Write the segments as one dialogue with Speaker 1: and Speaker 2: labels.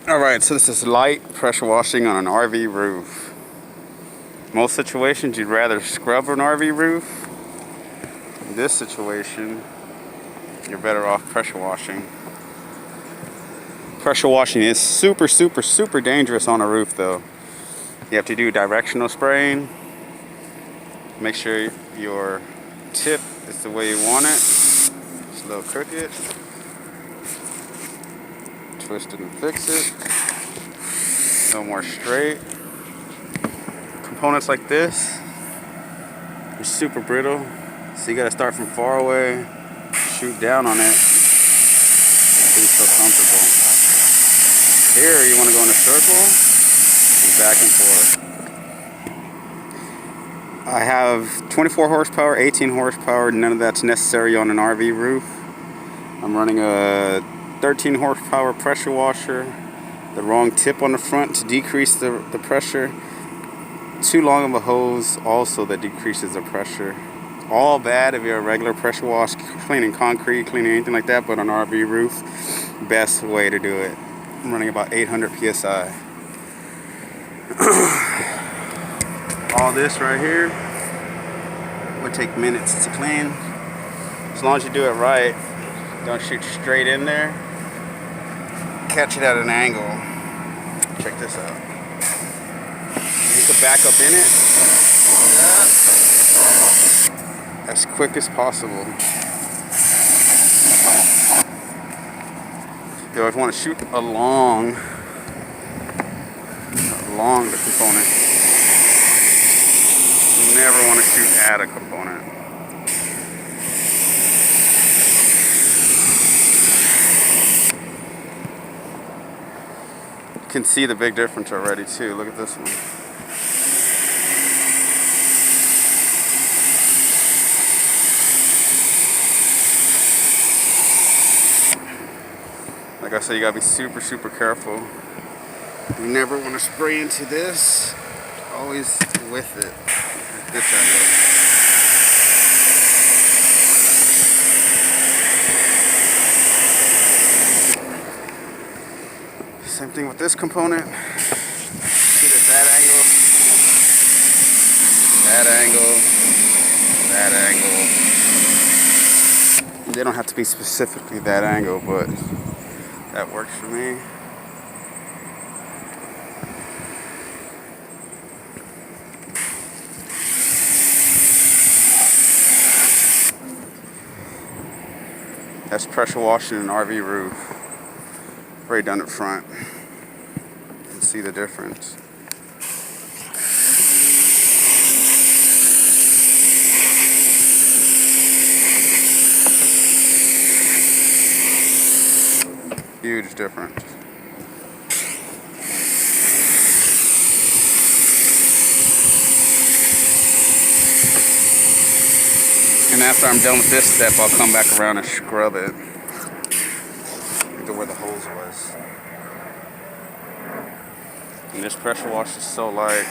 Speaker 1: Alright, so this is light pressure washing on an RV roof. Most situations you'd rather scrub an RV roof. In this situation, you're better off pressure washing. Pressure washing is super dangerous on a roof though. You have to do directional spraying. Make sure your tip is the way you want it. It's a little crooked. Twist it and fix it. A little more straight. Components like this are super brittle, so you gotta start from far away, shoot down on it, so you feel comfortable. Here you want to go in a circle and back and forth. I have 24 horsepower, 18 horsepower. None of that's necessary on an RV roof. I'm running a 13 horsepower pressure washer. The wrong tip on the front to decrease the pressure. Too long of a hose also that decreases the pressure. All bad if you're a regular pressure wash, cleaning concrete, cleaning anything like that, but on an RV roof, best way to do it. I'm running about 800 PSI. All this right here would take minutes to clean. As long as you do it right, don't shoot straight in there. Catch it at an angle. Check this out. You can back up in it as quick as possible. You always want to shoot along the component. You never want to shoot at a component. You can see the big difference already too. Look at this one. Like I said, you gotta be super careful. You never want to spray into this. Always with it. Like this angle. Same thing with this component. Shoot at that angle. They don't have to be specifically that angle, but that works for me. That's pressure washing an RV roof. Right down the front. You can see the difference. Huge difference. And after I'm done with this step, I'll come back around and scrub it to where the hose was. And this pressure wash is so light.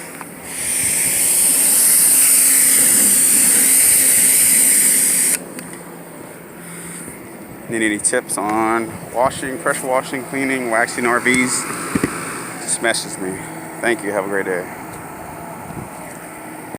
Speaker 1: Need any tips on washing, pressure washing, cleaning, waxing RVs? Just message me. Thank you. Have a great day.